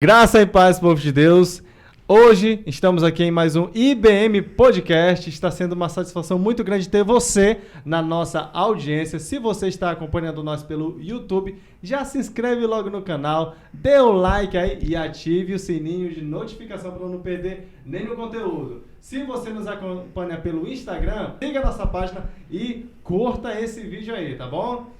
Graça e paz, povo de Deus. Hoje estamos aqui em mais um IBM Podcast. Está sendo uma satisfação muito grande ter você na nossa audiência. Se você está acompanhando nós pelo YouTube, já se inscreve logo no canal, dê o like aí e ative o sininho de notificação para não perder nenhum conteúdo. Se você nos acompanha pelo Instagram, siga a nossa página e curta esse vídeo aí, tá bom?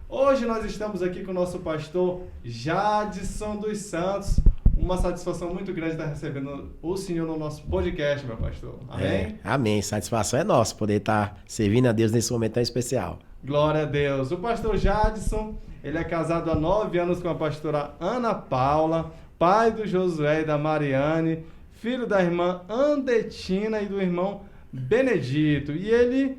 Hoje nós estamos aqui com o nosso pastor Jadson dos Santos. Uma satisfação muito grande estar recebendo o senhor no nosso podcast, meu pastor. Amém? Amém. Satisfação é nossa poder estar servindo a Deus nesse momento tão especial. Glória a Deus. O pastor Jadson, ele é casado há 9 anos com a pastora Ana Paula, pai do Josué e da Mariane, filho da irmã Andetina e do irmão Benedito. E ele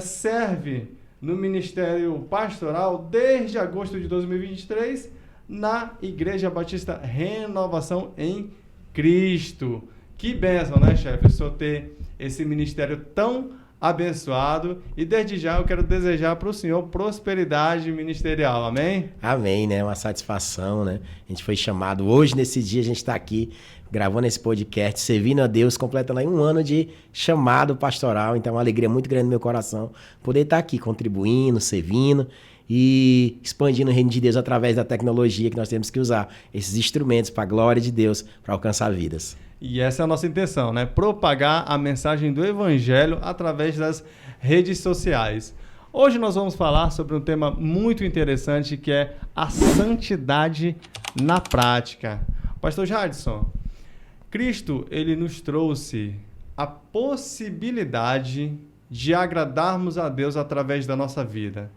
serve no Ministério Pastoral desde agosto de 2023 na Igreja Batista Renovação em Cristo. Que bênção, né, chefe? O senhor ter esse ministério tão abençoado, e desde já eu quero desejar para o senhor prosperidade ministerial, amém? Amém, né? Uma satisfação, né? A gente foi chamado hoje, nesse dia, a gente está aqui gravando esse podcast, servindo a Deus, completando aí um ano de chamado pastoral. Então é uma alegria muito grande no meu coração poder estar aqui contribuindo, servindo e expandindo o reino de Deus através da tecnologia que nós temos que usar, esses instrumentos para a glória de Deus, para alcançar vidas. E essa é a nossa intenção, né? Propagar a mensagem do Evangelho através das redes sociais. Hoje nós vamos falar sobre um tema muito interessante, que é a santidade na prática. Pastor Jadson, Cristo, ele nos trouxe a possibilidade de agradarmos a Deus através da nossa vida.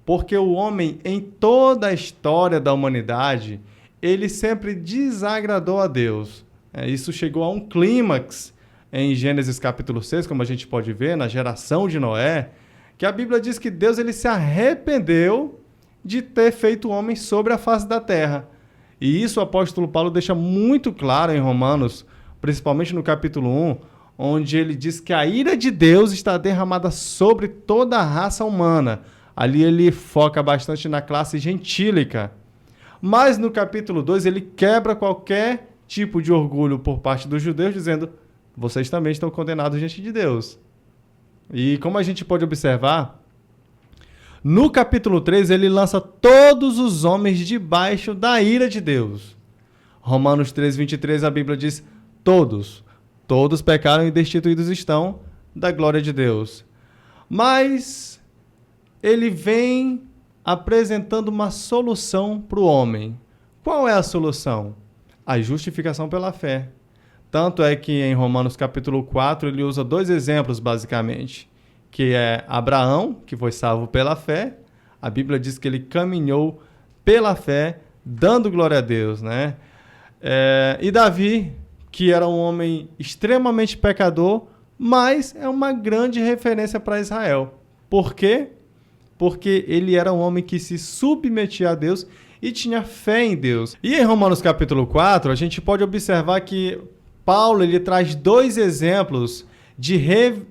Porque o homem, em toda a história da humanidade, ele sempre desagradou a Deus. Isso chegou a um clímax em Gênesis capítulo 6, como a gente pode ver, na geração de Noé, que a Bíblia diz que Deus ele se arrependeu de ter feito o homem sobre a face da terra. E isso o apóstolo Paulo deixa muito claro em Romanos, principalmente no capítulo 1, onde ele diz que a ira de Deus está derramada sobre toda a raça humana. Ali ele foca bastante na classe gentílica. Mas no capítulo 2 ele quebra qualquer tipo de orgulho por parte dos judeus, dizendo: vocês também estão condenados diante de Deus. E como a gente pode observar, no capítulo 3 ele lança todos os homens debaixo da ira de Deus. Romanos 3:23 a Bíblia diz: todos pecaram e destituídos estão da glória de Deus. Mas ele vem apresentando uma solução para o homem. Qual é a solução? A justificação pela fé. Tanto é que em Romanos capítulo 4 ele usa 2 exemplos basicamente, que é Abraão, que foi salvo pela fé. A Bíblia diz que ele caminhou pela fé, dando glória a Deus, né? E Davi, que era um homem extremamente pecador, mas é uma grande referência para Israel. Por quê? Porque ele era um homem que se submetia a Deus e tinha fé em Deus. E em Romanos capítulo 4, a gente pode observar que Paulo ele traz 2 exemplos de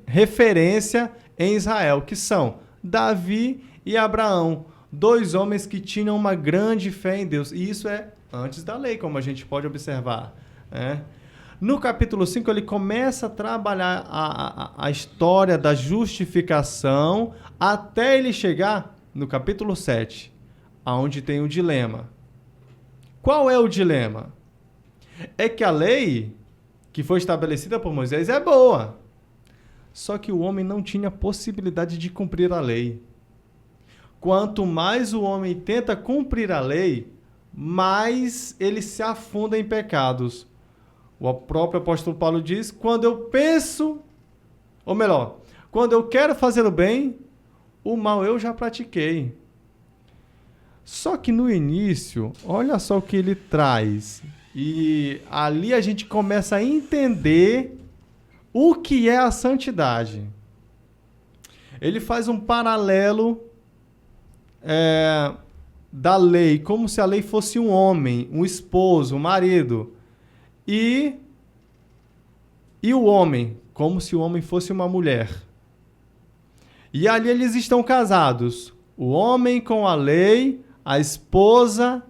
referência em Israel, que são Davi e Abraão, 2 homens que tinham uma grande fé em Deus. E isso é antes da lei, como a gente pode observar, né? No capítulo 5, ele começa a trabalhar a história da justificação até ele chegar no capítulo 7, onde tem um dilema. Qual é o dilema? É que a lei que foi estabelecida por Moisés é boa, só que o homem não tinha possibilidade de cumprir a lei. Quanto mais o homem tenta cumprir a lei, mais ele se afunda em pecados. O próprio apóstolo Paulo diz: quando eu penso, ou melhor, quando eu quero fazer o bem, o mal eu já pratiquei. Só que no início, olha só o que ele traz. E ali a gente começa a entender o que é a santidade. Ele faz um paralelo da lei, como se a lei fosse um homem, um esposo, um marido. E e o homem, como se o homem fosse uma mulher. E ali eles estão casados, o homem com a lei, a esposa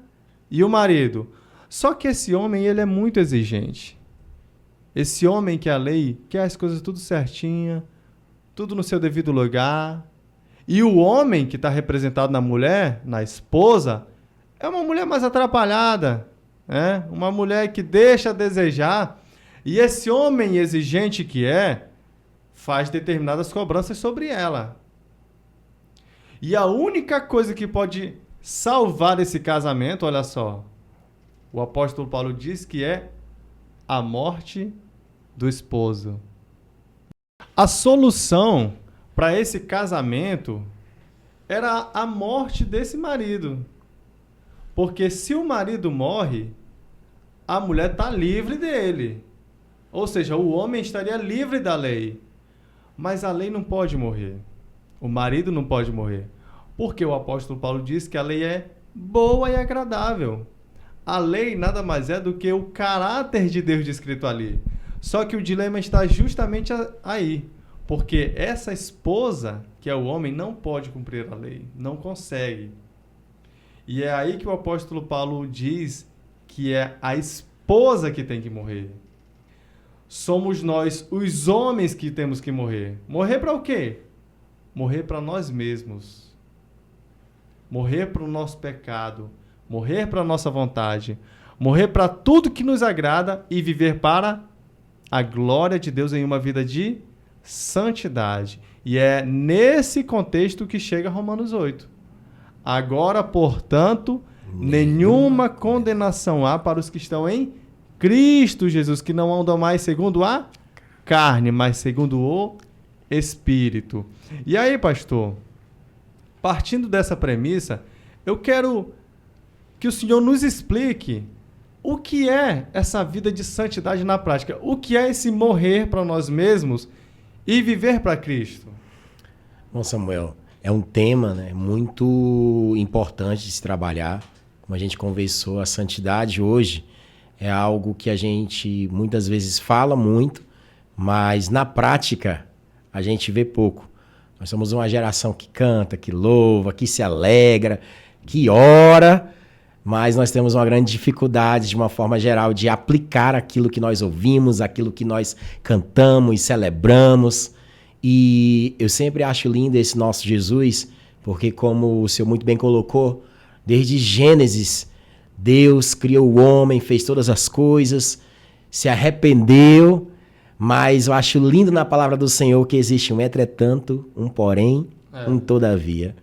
e o marido. Só que esse homem, ele é muito exigente. Esse homem que a lei quer as coisas tudo certinha, tudo no seu devido lugar. E o homem que está representado na mulher, na esposa, é uma mulher mais atrapalhada, né? Uma mulher que deixa a desejar. E esse homem exigente que faz determinadas cobranças sobre ela. E a única coisa que pode salvar esse casamento, olha só, o apóstolo Paulo diz que é a morte do esposo. A solução para esse casamento era a morte desse marido. Porque se o marido morre, a mulher está livre dele. Ou seja, o homem estaria livre da lei. Mas a lei não pode morrer. O marido não pode morrer. Porque o apóstolo Paulo diz que a lei é boa e agradável. A lei nada mais é do que o caráter de Deus descrito ali. Só que o dilema está justamente aí. Porque essa esposa, que é o homem, não pode cumprir a lei. Não consegue. E é aí que o apóstolo Paulo diz que é a esposa que tem que morrer. Somos nós, os homens, que temos que morrer. Morrer para o quê? Morrer para nós mesmos. Morrer para o nosso pecado. Morrer para a nossa vontade. Morrer para tudo que nos agrada e viver para a glória de Deus em uma vida de santidade. E é nesse contexto que chega Romanos 8. Agora, portanto, nenhuma condenação há para os que estão em Cristo Jesus, que não andam mais segundo a carne, mas segundo o Espírito. E aí, pastor, partindo dessa premissa, eu quero que o senhor nos explique o que é essa vida de santidade na prática. O que é esse morrer para nós mesmos e viver para Cristo? Bom, Samuel, é um tema, né, muito importante de se trabalhar. Como a gente conversou, a santidade hoje é algo que a gente muitas vezes fala muito, mas na prática a gente vê pouco. Nós somos uma geração que canta, que louva, que se alegra, que ora, mas nós temos uma grande dificuldade, de uma forma geral, de aplicar aquilo que nós ouvimos, aquilo que nós cantamos e celebramos. E eu sempre acho lindo esse nosso Jesus, porque como o senhor muito bem colocou, desde Gênesis, Deus criou o homem, fez todas as coisas, se arrependeu, mas eu acho lindo na palavra do Senhor que existe um entretanto, um porém, um todavia.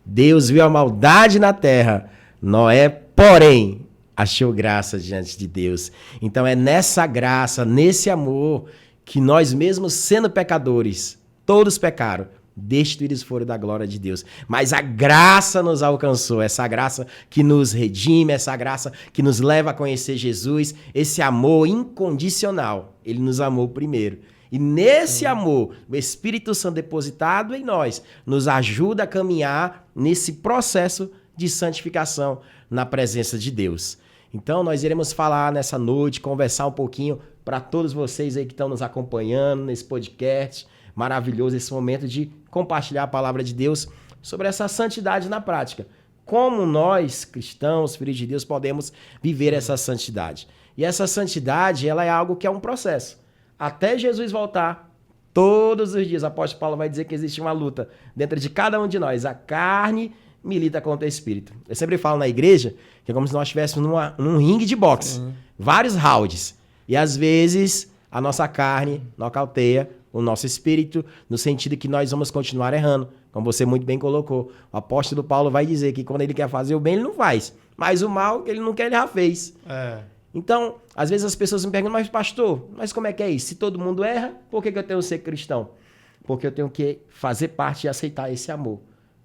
Deus viu a maldade na terra, Noé, porém, achou graça diante de Deus. Então é nessa graça, nesse amor, que nós mesmos sendo pecadores, todos pecaram, destituídos foram da glória de Deus. Mas a graça nos alcançou, essa graça que nos redime, essa graça que nos leva a conhecer Jesus, esse amor incondicional. Ele nos amou primeiro. E nesse amor, o Espírito Santo depositado em nós, nos ajuda a caminhar nesse processo de santificação na presença de Deus. Então, nós iremos falar nessa noite, conversar um pouquinho para todos vocês aí que estão nos acompanhando nesse podcast maravilhoso, esse momento de compartilhar a palavra de Deus sobre essa santidade na prática. Como nós, cristãos, filhos de Deus, podemos viver essa santidade. E essa santidade, ela é algo que é um processo. Até Jesus voltar, todos os dias, o apóstolo Paulo vai dizer que existe uma luta dentro de cada um de nós. A carne milita contra o espírito. Eu sempre falo na igreja que é como se nós estivéssemos num ringue de boxe. Vários rounds. E às vezes a nossa carne nocauteia o nosso espírito, no sentido que nós vamos continuar errando. Como você muito bem colocou. O apóstolo Paulo vai dizer que quando ele quer fazer o bem, ele não faz. Mas o mal que ele não quer, ele já fez. Então, às vezes as pessoas me perguntam, mas pastor, mas como é que é isso? Se todo mundo erra, por que eu tenho que ser cristão? Porque eu tenho que fazer parte e aceitar esse amor.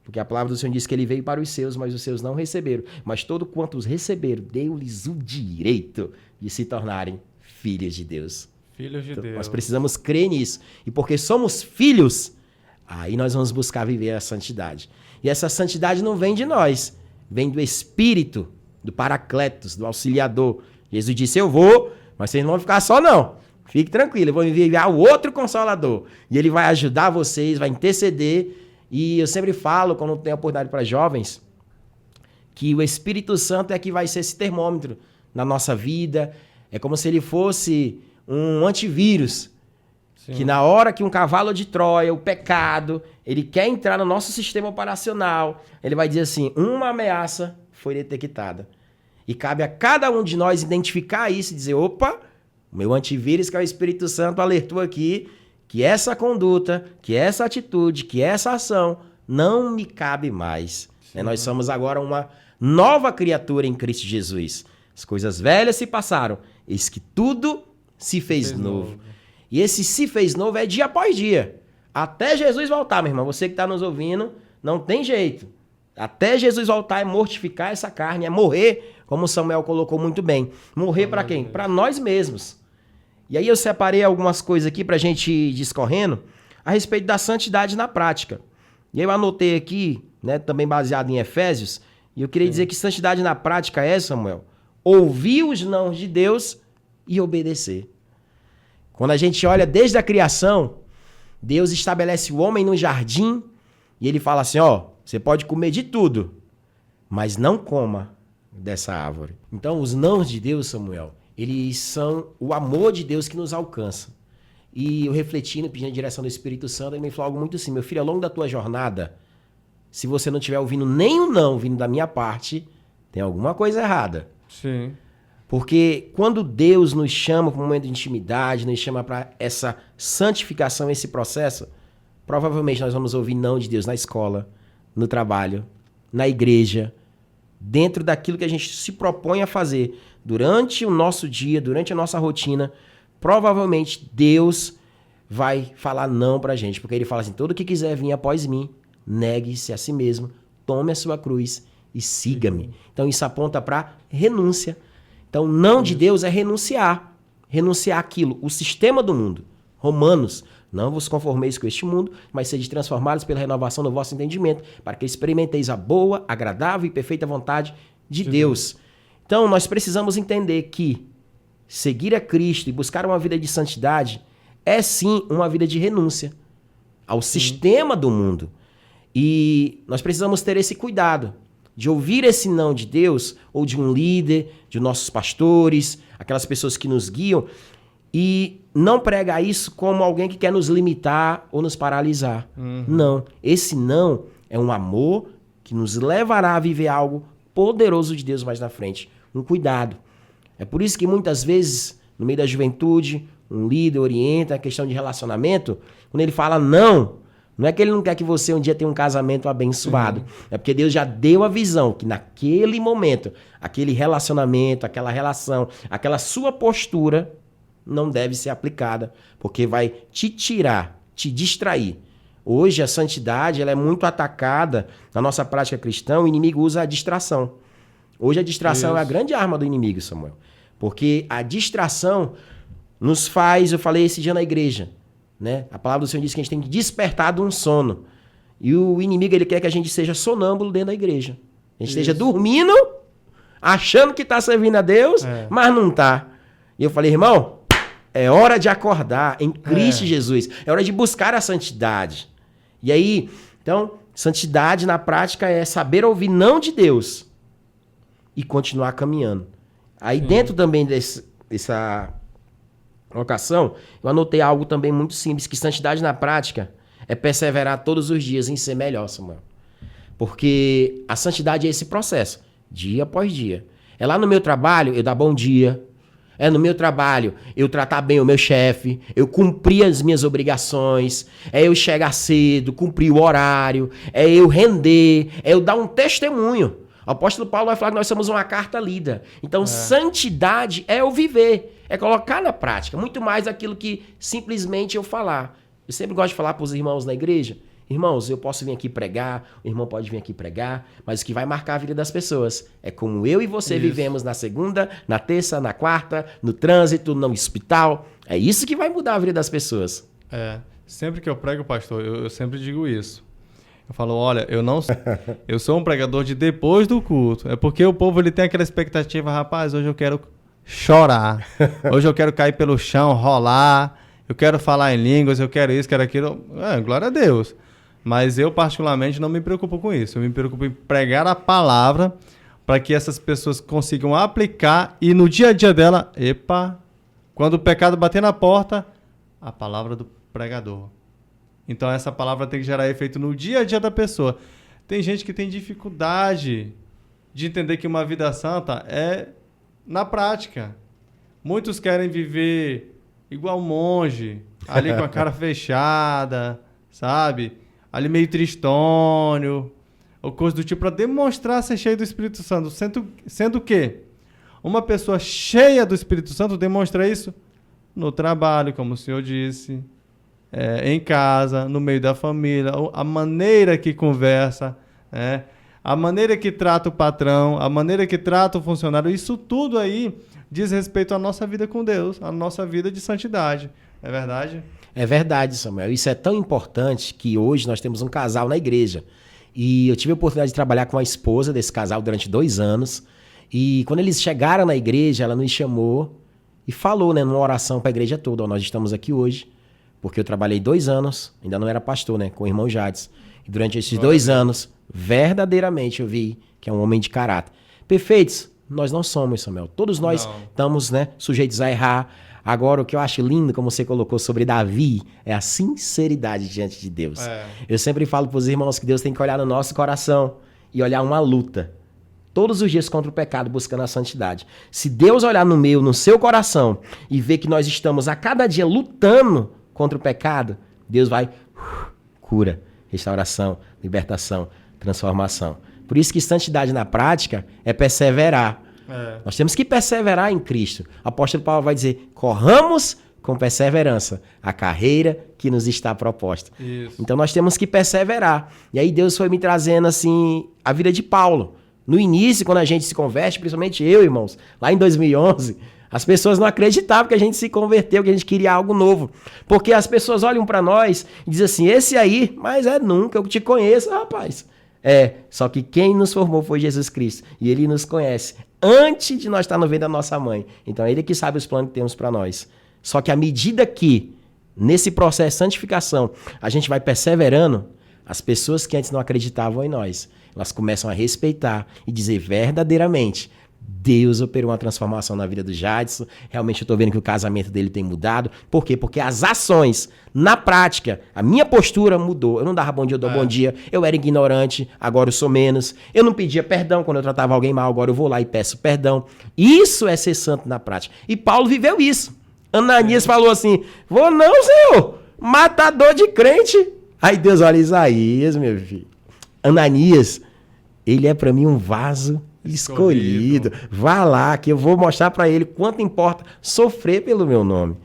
Porque a palavra do Senhor diz que ele veio para os seus, mas os seus não receberam. Mas todo quanto os receberam, deu-lhes o direito de se tornarem filhos de Deus. Filhos de Deus. Nós precisamos crer nisso. E porque somos filhos, aí nós vamos buscar viver a santidade. E essa santidade não vem de nós, vem do Espírito, do Paracletos, do Auxiliador. Jesus disse, eu vou, mas vocês não vão ficar só não. Fique tranquilo, eu vou enviar o outro Consolador. E ele vai ajudar vocês, vai interceder. E eu sempre falo, quando tenho oportunidade para jovens, que o Espírito Santo é que vai ser esse termômetro na nossa vida. É como se ele fosse um antivírus. Sim. Que na hora que um cavalo de Troia, o pecado, ele quer entrar no nosso sistema operacional, ele vai dizer assim, uma ameaça foi detectada. E cabe a cada um de nós identificar isso e dizer, opa, o meu antivírus, que é o Espírito Santo, alertou aqui que essa conduta, que essa atitude, que essa ação não me cabe mais. Nós somos agora uma nova criatura em Cristo Jesus. As coisas velhas se passaram, eis que tudo se fez novo. E esse se fez novo é dia após dia. Até Jesus voltar, meu irmão. Você que está nos ouvindo, não tem jeito. Até Jesus voltar é mortificar essa carne, é morrer, como Samuel colocou muito bem. Morrer para quem? Para nós mesmos. E aí eu separei algumas coisas aqui para a gente ir discorrendo a respeito da santidade na prática. E aí eu anotei aqui, né, também baseado em Efésios, e eu queria dizer que santidade na prática é, Samuel, ouvir os não de Deus e obedecer. Quando a gente olha desde a criação, Deus estabelece o homem no jardim e ele fala assim, ó, você pode comer de tudo, mas não coma dessa árvore. Então, os nãos de Deus, Samuel, eles são o amor de Deus que nos alcança. E eu refletindo, pedindo a direção do Espírito Santo, ele me falou algo muito assim, meu filho, ao longo da tua jornada, se você não estiver ouvindo nem o não vindo da minha parte, tem alguma coisa errada. Sim. Porque quando Deus nos chama para um momento de intimidade, nos chama para essa santificação, esse processo, provavelmente nós vamos ouvir não de Deus na escola, no trabalho, na igreja, dentro daquilo que a gente se propõe a fazer durante o nosso dia, durante a nossa rotina, provavelmente Deus vai falar não para a gente, porque ele fala assim, todo que quiser vir após mim, negue-se a si mesmo, tome a sua cruz e siga-me. Então isso aponta para renúncia. Então, não de Deus é renunciar. Renunciar àquilo, o sistema do mundo. Romanos, não vos conformeis com este mundo, mas sede transformados pela renovação do vosso entendimento, para que experimenteis a boa, agradável e perfeita vontade de Deus. Então, nós precisamos entender que seguir a Cristo e buscar uma vida de santidade é sim uma vida de renúncia ao sistema do mundo. E nós precisamos ter esse cuidado de ouvir esse não de Deus, ou de um líder, de nossos pastores, aquelas pessoas que nos guiam, e não pregar isso como alguém que quer nos limitar ou nos paralisar. Não. Esse não é um amor que nos levará a viver algo poderoso de Deus mais na frente. Um cuidado. É por isso que muitas vezes, no meio da juventude, um líder orienta a questão de relacionamento, quando ele fala não é que ele não quer que você um dia tenha um casamento abençoado. É porque Deus já deu a visão que naquele momento, aquele relacionamento, aquela relação, aquela sua postura não deve ser aplicada, porque vai te tirar, te distrair. Hoje a santidade ela é muito atacada na nossa prática cristã, o inimigo usa a distração. Hoje a distração é a grande arma do inimigo, Samuel. Porque a distração nos faz, eu falei esse dia na igreja, né? A palavra do Senhor diz que a gente tem que despertar de um sono. E o inimigo ele quer que a gente seja sonâmbulo dentro da igreja. A gente esteja dormindo, achando que está servindo a Deus, mas não está. E eu falei, irmão, é hora de acordar em Cristo Jesus. É hora de buscar a santidade. E aí, então, santidade na prática é saber ouvir não de Deus e continuar caminhando. Aí dentro também dessa locação, eu anotei algo também muito simples, que santidade na prática é perseverar todos os dias em ser melhor, Samuel. Porque a santidade é esse processo, dia após dia. É lá no meu trabalho, eu dar bom dia. É no meu trabalho, eu tratar bem o meu chefe, eu cumprir as minhas obrigações, é eu chegar cedo, cumprir o horário, é eu render, é eu dar um testemunho. O apóstolo Paulo vai falar que nós somos uma carta lida. Então, santidade é eu viver, é colocar na prática, muito mais aquilo que simplesmente eu falar. Eu sempre gosto de falar para os irmãos na igreja, irmãos, eu posso vir aqui pregar, o irmão pode vir aqui pregar, mas o que vai marcar a vida das pessoas é como eu e você vivemos na segunda, na terça, na quarta, no trânsito, no hospital. É isso que vai mudar a vida das pessoas. Sempre que eu prego, pastor, eu sempre digo isso. Eu falo, olha, eu sou um pregador de depois do culto. É porque o povo ele tem aquela expectativa, rapaz, hoje eu quero chorar. Hoje eu quero cair pelo chão, rolar. Eu quero falar em línguas, eu quero isso, quero aquilo. Glória a Deus. Mas eu, particularmente, não me preocupo com isso. Eu me preocupo em pregar a palavra para que essas pessoas consigam aplicar e no dia a dia dela, quando o pecado bater na porta, a palavra do pregador. Então essa palavra tem que gerar efeito no dia a dia da pessoa. Tem gente que tem dificuldade de entender que uma vida santa é na prática. Muitos querem viver igual monge, ali com a cara fechada, sabe? Ali meio tristônio, ou coisa do tipo, para demonstrar ser cheio do Espírito Santo. Sendo que uma pessoa cheia do Espírito Santo demonstra isso no trabalho, como o senhor disse, em casa, no meio da família, a maneira que conversa, a maneira que trata o patrão, a maneira que trata o funcionário, isso tudo aí diz respeito à nossa vida com Deus, à nossa vida de santidade. É verdade? É verdade, Samuel. Isso é tão importante que hoje nós temos um casal na igreja. E eu tive a oportunidade de trabalhar com a esposa desse casal durante 2 anos. E quando eles chegaram na igreja, ela nos chamou e falou, numa oração para a igreja toda: nós estamos aqui hoje porque eu trabalhei 2 anos, ainda não era pastor, com o irmão Jades. E durante esses 2 anos, verdadeiramente eu vi que é um homem de caráter. Perfeitos nós não somos, Samuel. Todos nós estamos sujeitos a errar. Agora, o que eu acho lindo, como você colocou sobre Davi, é a sinceridade diante de Deus. Eu sempre falo para os irmãos que Deus tem que olhar no nosso coração e olhar uma luta todos os dias contra o pecado, buscando a santidade. Se Deus olhar no seu coração e ver que nós estamos a cada dia lutando contra o pecado, Deus vai cura, restauração, libertação, transformação. Por isso que santidade na prática é perseverar. Nós temos que perseverar em Cristo. O apóstolo Paulo vai dizer: corramos com perseverança a carreira que nos está proposta. Isso. Então nós temos que perseverar. E aí Deus foi me trazendo assim a vida de Paulo. No início, quando a gente se converte, principalmente eu, irmãos, lá em 2011, as pessoas não acreditavam que a gente se converteu, que a gente queria algo novo. Porque as pessoas olham para nós e dizem assim: esse aí, mas nunca, eu te conheço, rapaz. Só que quem nos formou foi Jesus Cristo. E Ele nos conhece antes de nós estar no ventre da nossa mãe. Então é Ele que sabe os planos que temos para nós. Só que à medida que, nesse processo de santificação, a gente vai perseverando, as pessoas que antes não acreditavam em nós, elas começam a respeitar e dizer verdadeiramente: Deus operou uma transformação na vida do Jadson. Realmente eu estou vendo que o casamento dele tem mudado. Por quê? Porque as ações, na prática, a minha postura mudou. Eu não dava bom dia, eu dou bom dia. Eu era ignorante, agora eu sou menos. Eu não pedia perdão quando eu tratava alguém mal, agora eu vou lá e peço perdão. Isso é ser santo na prática. E Paulo viveu isso. Ananias falou assim: vou não, Senhor, matador de crente. Aí Deus olha: Isaías, meu filho. Ananias, ele é para mim um vaso escolhido. Vá lá que eu vou mostrar para ele quanto importa sofrer pelo meu nome.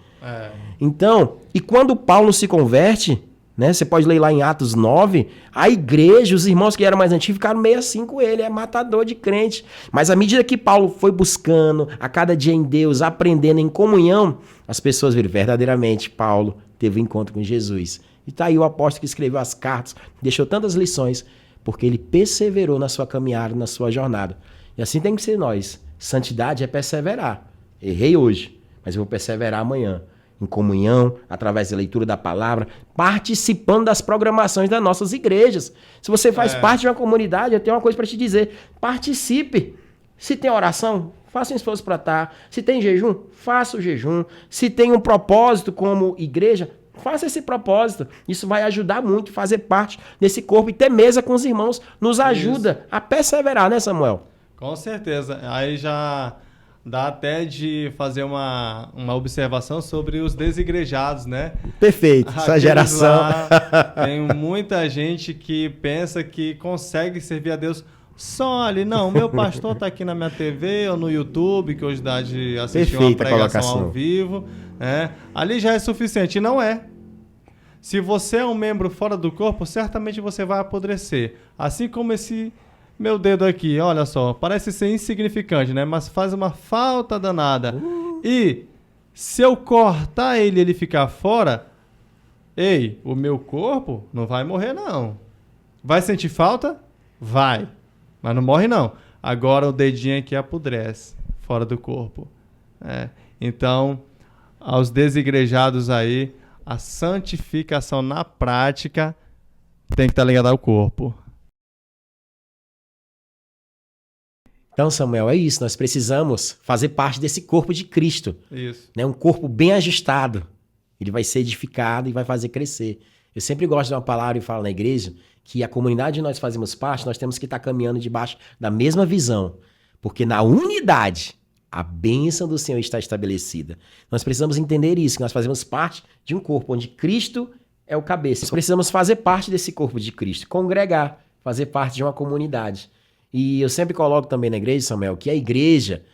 Então, e quando Paulo se converte, você pode ler lá em Atos 9, a igreja, os irmãos que eram mais antigos ficaram meio assim com ele, é matador de crente. Mas à medida que Paulo foi buscando, a cada dia em Deus, aprendendo em comunhão, as pessoas viram verdadeiramente Paulo teve um encontro com Jesus. E tá aí o apóstolo que escreveu as cartas, deixou tantas lições, porque ele perseverou na sua caminhada, na sua jornada. E assim tem que ser nós. Santidade é perseverar. Errei hoje, mas eu vou perseverar amanhã. Em comunhão, através da leitura da palavra, participando das programações das nossas igrejas. Se você faz parte de uma comunidade, eu tenho uma coisa para te dizer: participe. Se tem oração, faça um esforço para estar. Se tem jejum, faça o jejum. Se tem um propósito como igreja, faça esse propósito. Isso vai ajudar muito, fazer parte desse corpo e ter mesa com os irmãos. Nos ajuda a perseverar, né, Samuel? Com certeza. Aí já dá até de fazer uma observação sobre os desigrejados, né? Perfeito, essa geração. Tem muita gente que pensa que consegue servir a Deus só ali. Não, meu pastor está aqui na minha TV ou no YouTube, que hoje dá de assistir uma pregação ao vivo. Ali já é suficiente. E não é. Se você é um membro fora do corpo, certamente você vai apodrecer. Assim como esse meu dedo aqui, olha só, parece ser insignificante, né? Mas faz uma falta danada. E se eu cortar ele ficar fora, o meu corpo não vai morrer, não. Vai sentir falta? Vai. Mas não morre, não. Agora o dedinho aqui apodrece, fora do corpo. Então, aos desigrejados aí, a santificação na prática tem que estar ligada ao corpo. Então, Samuel, é isso. Nós precisamos fazer parte desse corpo de Cristo. Isso. Né? Um corpo bem ajustado. Ele vai ser edificado e vai fazer crescer. Eu sempre gosto de uma palavra e falo na igreja que a comunidade que nós fazemos parte, nós temos que estar caminhando debaixo da mesma visão. Porque na unidade, a bênção do Senhor está estabelecida. Nós precisamos entender isso, que nós fazemos parte de um corpo onde Cristo é o cabeça. Nós precisamos fazer parte desse corpo de Cristo, congregar, fazer parte de uma comunidade. E eu sempre coloco também na igreja, Samuel, que a igreja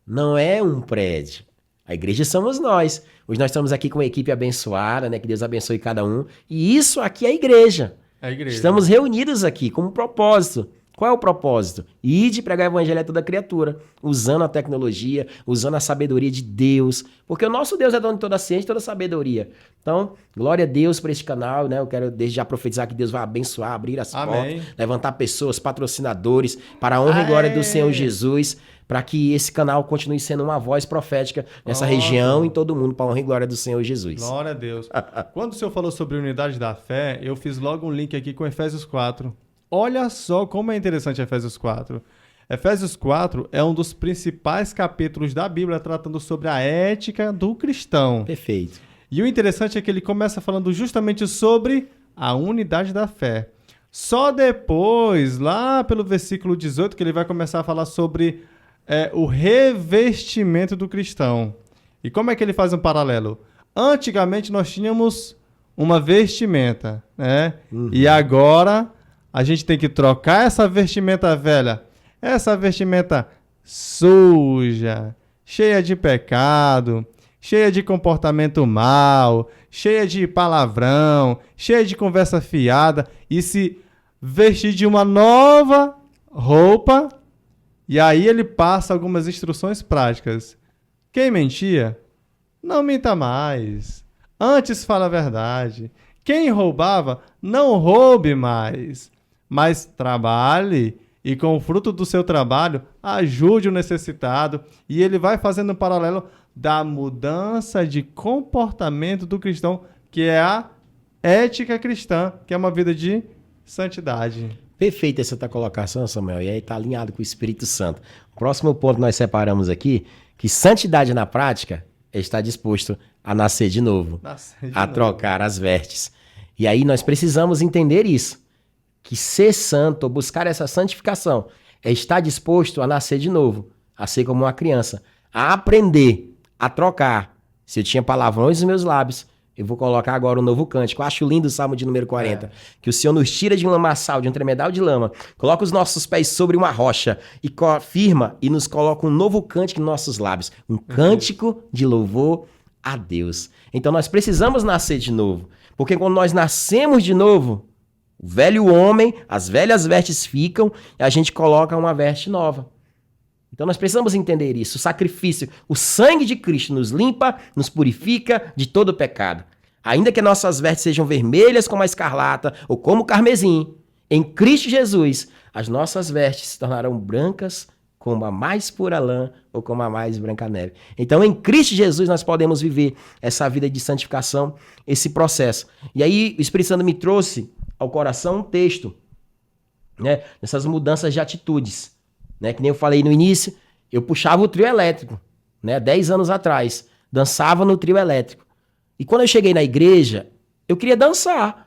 não é um prédio. A igreja somos nós. Hoje nós estamos aqui com uma equipe abençoada, né? Que Deus abençoe cada um. E isso aqui é a igreja. É a igreja. Estamos reunidos aqui com um propósito. Qual é o propósito? Ide pregar o evangelho a toda criatura, usando a tecnologia, usando a sabedoria de Deus, porque o nosso Deus é dono de toda a ciência e toda a sabedoria. Então, glória a Deus por este canal, né? Eu quero desde já profetizar que Deus vai abençoar, abrir as portas, levantar pessoas, patrocinadores, para a honra e glória do Senhor Jesus, para que esse canal continue sendo uma voz profética nessa região e em todo mundo, para a honra e glória do Senhor Jesus. Glória a Deus. Quando o Senhor falou sobre unidade da fé, eu fiz logo um link aqui com Efésios 4. Olha só como é interessante Efésios 4. Efésios 4 é um dos principais capítulos da Bíblia tratando sobre a ética do cristão. Perfeito. E o interessante é que ele começa falando justamente sobre a unidade da fé. Só depois, lá pelo versículo 18, que ele vai começar a falar sobre o revestimento do cristão. E como é que ele faz um paralelo? Antigamente nós tínhamos uma vestimenta, né? E agora a gente tem que trocar essa vestimenta velha, essa vestimenta suja, cheia de pecado, cheia de comportamento mau, cheia de palavrão, cheia de conversa fiada, e se vestir de uma nova roupa. E aí ele passa algumas instruções práticas. Quem mentia, não minta mais. Antes fala a verdade. Quem roubava, não roube mais. Mas trabalhe e com o fruto do seu trabalho ajude o necessitado. E ele vai fazendo um paralelo da mudança de comportamento do cristão, que é a ética cristã, que é uma vida de santidade. Perfeita essa tua colocação, Samuel, e aí está alinhado com o Espírito Santo. O próximo ponto que nós separamos aqui, que santidade na prática é estar disposto a nascer de novo, trocar as vestes. E aí nós precisamos entender isso, que ser santo, ou buscar essa santificação, é estar disposto a nascer de novo, a ser como uma criança, a aprender, a trocar. Se eu tinha palavrões nos meus lábios, eu vou colocar agora um novo cântico. Eu acho lindo o Salmo de número 40. Que o Senhor nos tira de um lamaçal, de um tremedal de lama, coloca os nossos pés sobre uma rocha e firma e nos coloca um novo cântico nos nossos lábios. Um cântico de louvor a Deus. Então nós precisamos nascer de novo. Porque quando nós nascemos de novo, o velho homem, as velhas vestes ficam e a gente coloca uma veste nova. Então nós precisamos entender isso. O sacrifício, o sangue de Cristo nos limpa, nos purifica de todo pecado. Ainda que nossas vestes sejam vermelhas como a escarlata ou como o carmesim, em Cristo Jesus, as nossas vestes se tornarão brancas como a mais pura lã ou como a mais branca neve. Então em Cristo Jesus nós podemos viver essa vida de santificação, esse processo. E aí o Espírito Santo me trouxe ao coração um texto, né, dessas mudanças de atitudes. Né, que nem eu falei no início, eu puxava o trio elétrico, né, 10 anos atrás, dançava no trio elétrico. E quando eu cheguei na igreja, eu queria dançar.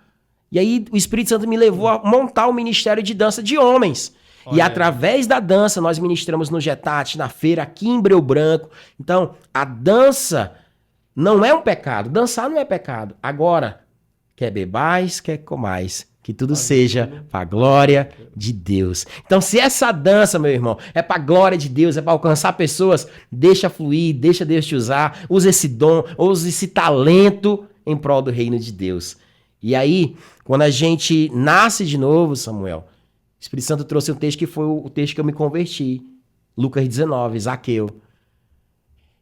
E aí o Espírito Santo me levou a montar o ministério de dança de homens. Olha. E através da dança, nós ministramos no Getate, na feira, aqui em Breu Branco. Então, a dança não é um pecado. Dançar não é pecado. Agora, quer bebais, quer comais. Que tudo seja para a glória de Deus. Então, se essa dança, meu irmão, é para a glória de Deus, é para alcançar pessoas, deixa fluir, deixa Deus te usar, usa esse dom, usa esse talento em prol do reino de Deus. E aí, quando a gente nasce de novo, Samuel, o Espírito Santo trouxe um texto que foi o texto que eu me converti. Lucas 19, Zaqueu.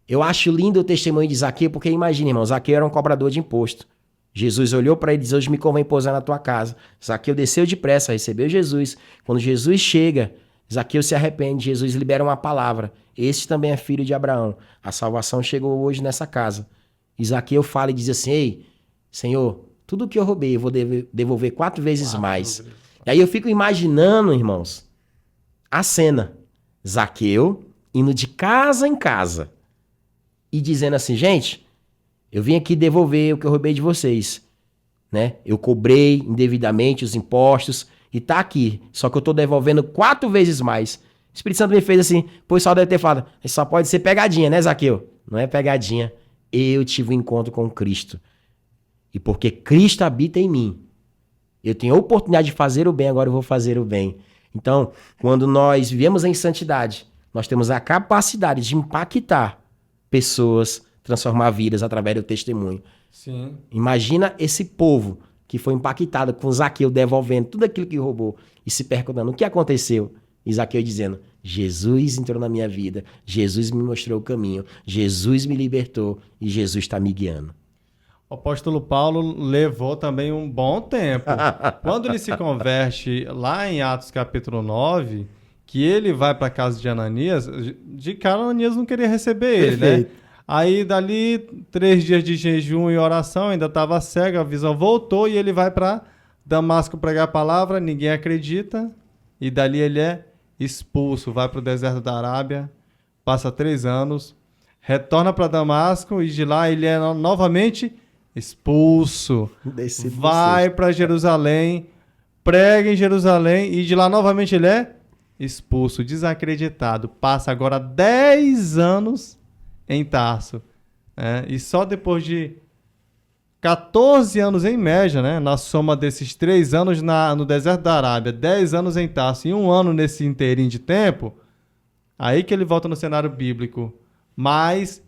Eu acho lindo o testemunho de Zaqueu, porque imagina, irmão, Zaqueu era um cobrador de imposto. Jesus olhou para ele e disse, hoje me convém pousar na tua casa. Zaqueu desceu depressa, recebeu Jesus. Quando Jesus chega, Zaqueu se arrepende, Jesus libera uma palavra. Este também é filho de Abraão. A salvação chegou hoje nessa casa. E Zaqueu fala e diz assim, ei, Senhor, tudo que eu roubei eu vou devolver 4 vezes mais. E aí eu fico imaginando, irmãos, a cena. Zaqueu indo de casa em casa e dizendo assim, gente, eu vim aqui devolver o que eu roubei de vocês, né? Eu cobrei indevidamente os impostos e tá aqui, só que eu tô devolvendo 4 vezes mais. O Espírito Santo me fez assim, pois só deve ter falado, só pode ser pegadinha, né, Zaqueu? Não é pegadinha. Eu tive um encontro com Cristo. E porque Cristo habita em mim, eu tenho a oportunidade de fazer o bem, agora eu vou fazer o bem. Então, quando nós vivemos em santidade, nós temos a capacidade de impactar pessoas, transformar vidas através do testemunho. Sim. Imagina esse povo que foi impactado com Zaqueu devolvendo tudo aquilo que roubou e se perguntando o que aconteceu. E Zaqueu dizendo, Jesus entrou na minha vida, Jesus me mostrou o caminho, Jesus me libertou e Jesus está me guiando. O apóstolo Paulo levou também um bom tempo. Quando ele se converte lá em Atos capítulo 9, que ele vai para a casa de Ananias, de cara Ananias não queria receber ele, né? Aí dali 3 dias de jejum e oração, ainda estava cego, a visão voltou e ele vai para Damasco pregar a palavra, ninguém acredita. E dali ele é expulso, vai para o deserto da Arábia, passa 3 anos, retorna para Damasco e de lá ele é novamente expulso. Vai para Jerusalém, prega em Jerusalém e de lá novamente ele é expulso, desacreditado. Passa agora 10 anos em Tarso. E só depois de 14 anos em média, né, na soma desses 3 anos no deserto da Arábia, 10 anos em Tarso e 1 ano nesse inteirinho de tempo, aí que ele volta no cenário bíblico. Mas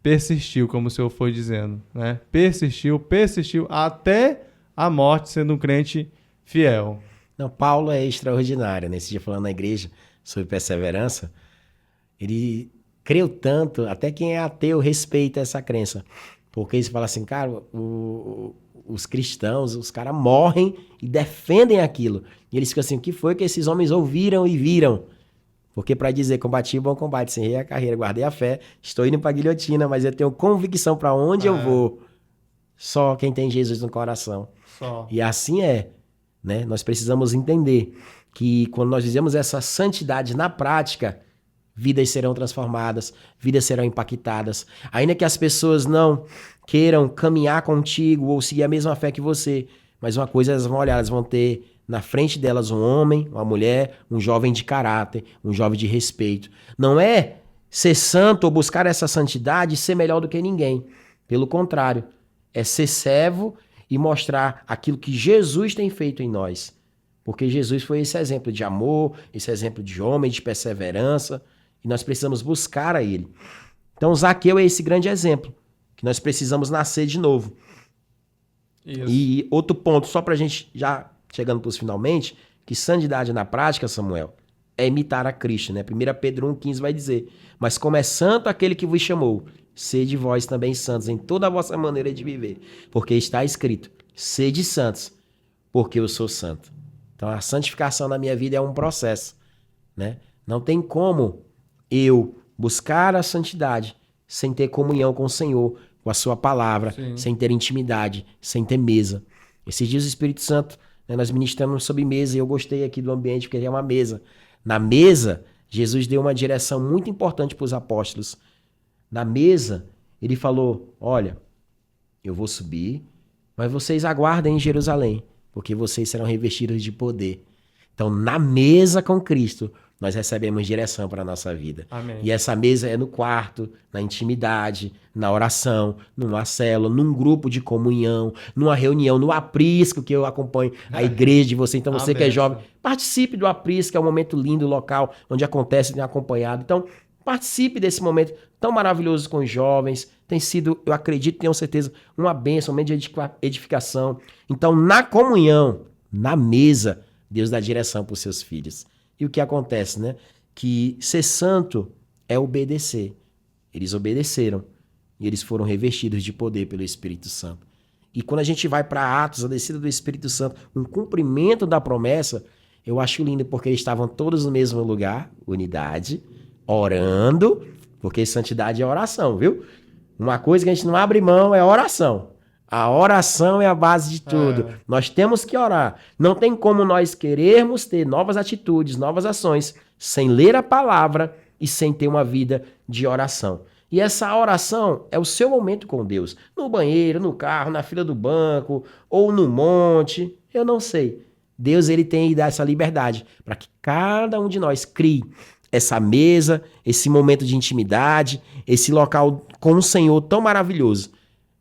persistiu, como o senhor foi dizendo, né? Persistiu até a morte, sendo um crente fiel. Não, Paulo é extraordinário, né? Esse dia falando na igreja sobre perseverança, ele creu tanto, até quem é ateu respeita essa crença. Porque eles falam assim, cara, os cristãos, os caras morrem e defendem aquilo. E eles ficam assim, o que foi que esses homens ouviram e viram? Porque para dizer, combati o bom combate, encerrei a carreira, guardei a fé, estou indo para a guilhotina, mas eu tenho convicção para onde eu vou. Só quem tem Jesus no coração. Só. E assim é, né? Nós precisamos entender que quando nós fizemos essa santidade na prática, vidas serão transformadas, vidas serão impactadas. Ainda que as pessoas não queiram caminhar contigo ou seguir a mesma fé que você, mas uma coisa elas vão olhar, elas vão ter na frente delas um homem, uma mulher, um jovem de caráter, um jovem de respeito. Não é ser santo ou buscar essa santidade e ser melhor do que ninguém. Pelo contrário, é ser servo e mostrar aquilo que Jesus tem feito em nós. Porque Jesus foi esse exemplo de amor, esse exemplo de homem, de perseverança, e nós precisamos buscar a ele. Então, Zaqueu é esse grande exemplo, que nós precisamos nascer de novo. Isso. E outro ponto, só para a gente já chegando para os finalmente, que santidade na prática, Samuel, é imitar a Cristo, né? 1 Pedro 1,15 vai dizer, mas como é santo aquele que vos chamou, sede vós também santos em toda a vossa maneira de viver, porque está escrito, sede santos, porque eu sou santo. Então a santificação na minha vida é um processo, né? Não tem como eu buscar a santidade sem ter comunhão com o Senhor, com a sua palavra, Sim. sem ter intimidade, sem ter mesa. Esses dias o Espírito Santo, né, nós ministramos sobre mesa e eu gostei aqui do ambiente porque é uma mesa. Na mesa, Jesus deu uma direção muito importante para os apóstolos. Na mesa, ele falou, olha, eu vou subir, mas vocês aguardem em Jerusalém, porque vocês serão revestidos de poder. Então, na mesa com Cristo, nós recebemos direção para a nossa vida. Amém. E essa mesa é no quarto, na intimidade, na oração, numa célula, num grupo de comunhão, numa reunião, no aprisco, que eu acompanho a igreja de você. Então, você que é jovem, participe do aprisco, que é um momento lindo, local, onde acontece, tem acompanhado. Então, participe desse momento tão maravilhoso com os jovens. Tem sido, eu acredito, tenho certeza, uma bênção, um momento de edificação. Então, na comunhão, na mesa, Deus dá direção para os seus filhos. E o que acontece, né? Que ser santo é obedecer. Eles obedeceram e eles foram revestidos de poder pelo Espírito Santo. E quando a gente vai para Atos, a descida do Espírito Santo, um cumprimento da promessa, Eu acho lindo porque eles estavam todos no mesmo lugar, unidade, orando, porque santidade é oração, viu? Uma coisa que a gente não abre mão é a oração. A oração é a base de tudo. Nós temos que orar. Não tem como nós querermos ter novas atitudes, novas ações, sem ler a palavra e sem ter uma vida de oração. E essa oração é o seu momento com Deus. No banheiro, no carro, na fila do banco, ou no monte, eu não sei. Deus, ele tem essa liberdade para que cada um de nós crie essa mesa, esse momento de intimidade, esse local com o Senhor tão maravilhoso.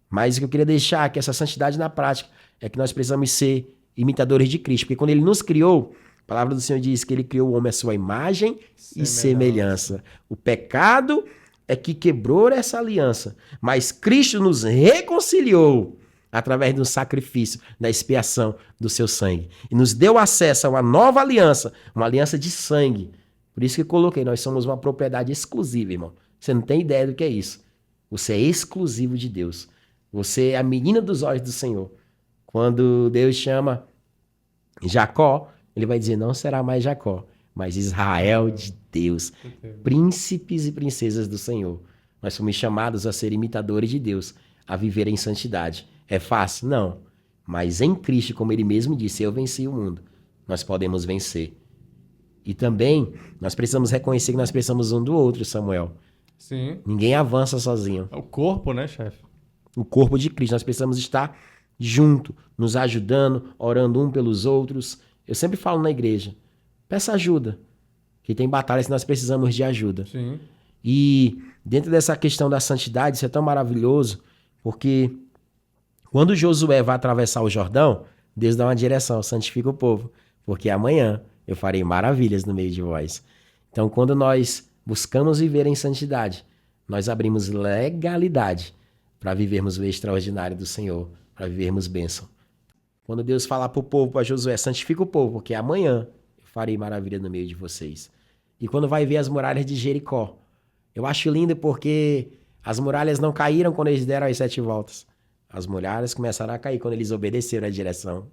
Mas o que eu queria deixar que essa santidade na prática é que nós precisamos ser imitadores de Cristo. Porque quando ele nos criou, a palavra do Senhor diz que ele criou o homem à sua imagem e semelhança. O pecado é que quebrou essa aliança. Mas Cristo nos reconciliou através do sacrifício, da expiação do seu sangue. E nos deu acesso a uma nova aliança, uma aliança de sangue. Por isso que eu coloquei, nós somos uma propriedade exclusiva, irmão. Você não tem ideia do que é isso. Você é exclusivo de Deus. Você é a menina dos olhos do Senhor. Quando Deus chama Jacó, ele vai dizer, não será mais Jacó, mas Israel de Deus. Príncipes e princesas do Senhor. Nós fomos chamados a ser imitadores de Deus, a viver em santidade. É fácil? Não. Mas em Cristo, como ele mesmo disse, eu venci o mundo. Nós podemos vencer. E também, nós precisamos reconhecer que nós precisamos um do outro, Samuel. Sim. Ninguém avança sozinho. É o corpo, né, chefe? O corpo de Cristo. Nós precisamos estar junto, nos ajudando, orando um pelos outros. Eu sempre falo na igreja, peça ajuda. Que tem batalhas que nós precisamos de ajuda. Sim. E dentro dessa questão da santidade, isso é tão maravilhoso, porque quando Josué vai atravessar o Jordão, Deus dá uma direção, santifica o povo, porque amanhã eu farei maravilhas no meio de vós. Então, quando nós buscamos viver em santidade, nós abrimos legalidade para vivermos o extraordinário do Senhor, para vivermos bênção. Quando Deus falar para o povo, para Josué, santifica o povo, porque amanhã eu farei maravilha no meio de vocês. E quando vai ver as muralhas de Jericó, eu acho lindo porque as muralhas não caíram quando eles deram as 7 voltas. As muralhas começaram a cair quando eles obedeceram a direção.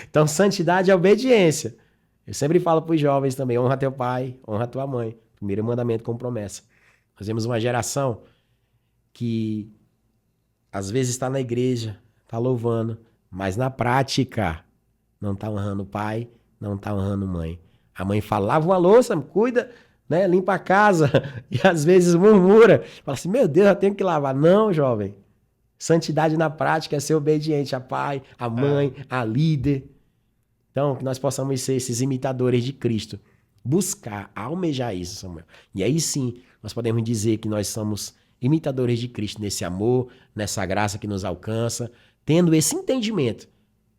Então, santidade é obediência. Eu sempre falo para os jovens também, honra teu pai, honra tua mãe. Primeiro mandamento com promessa. Nós vemos uma geração que às vezes está na igreja, está louvando, mas na prática não está honrando o pai, não está honrando a mãe. A mãe fala, lava uma louça, cuida, né, limpa a casa, e às vezes murmura. Fala assim, meu Deus, eu tenho que lavar. Não, jovem. Santidade na prática é ser obediente a pai, a mãe, a líder. Então, que nós possamos ser esses imitadores de Cristo. Buscar, almejar isso, Samuel. E aí sim, nós podemos dizer que nós somos imitadores de Cristo nesse amor, nessa graça que nos alcança, tendo esse entendimento,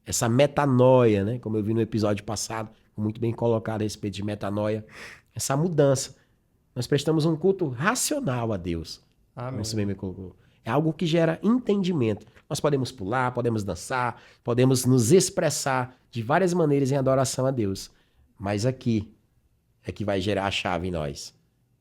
essa metanoia, né? Como eu vi no episódio passado, muito bem colocado a respeito de metanoia, essa mudança. Nós prestamos um culto racional a Deus. Amém. Como você bem me colocou. É algo que gera entendimento. Nós podemos pular, podemos dançar, podemos nos expressar de várias maneiras em adoração a Deus. Mas aqui é que vai gerar a chave em nós.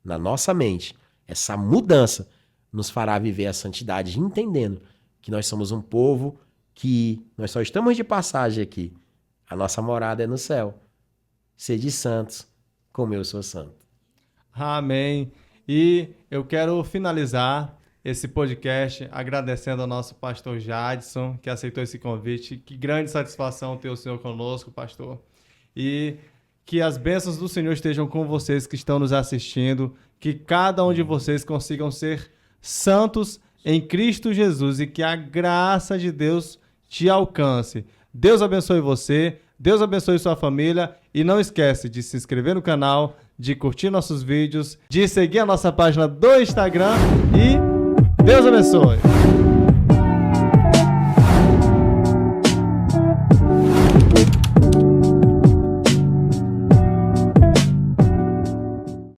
Na nossa mente, essa mudança nos fará viver a santidade, entendendo que nós somos um povo que nós só estamos de passagem aqui. A nossa morada é no céu. Sede santos, como eu sou santo. Amém. E eu quero finalizar esse podcast agradecendo ao nosso pastor Jadson, que aceitou esse convite. Que grande satisfação ter o Senhor conosco, pastor. E que as bênçãos do Senhor estejam com vocês que estão nos assistindo, que cada um de vocês consigam ser santos em Cristo Jesus e que a graça de Deus te alcance. Deus abençoe você, Deus abençoe sua família e não esquece de se inscrever no canal, de curtir nossos vídeos, de seguir a nossa página do Instagram e Deus abençoe!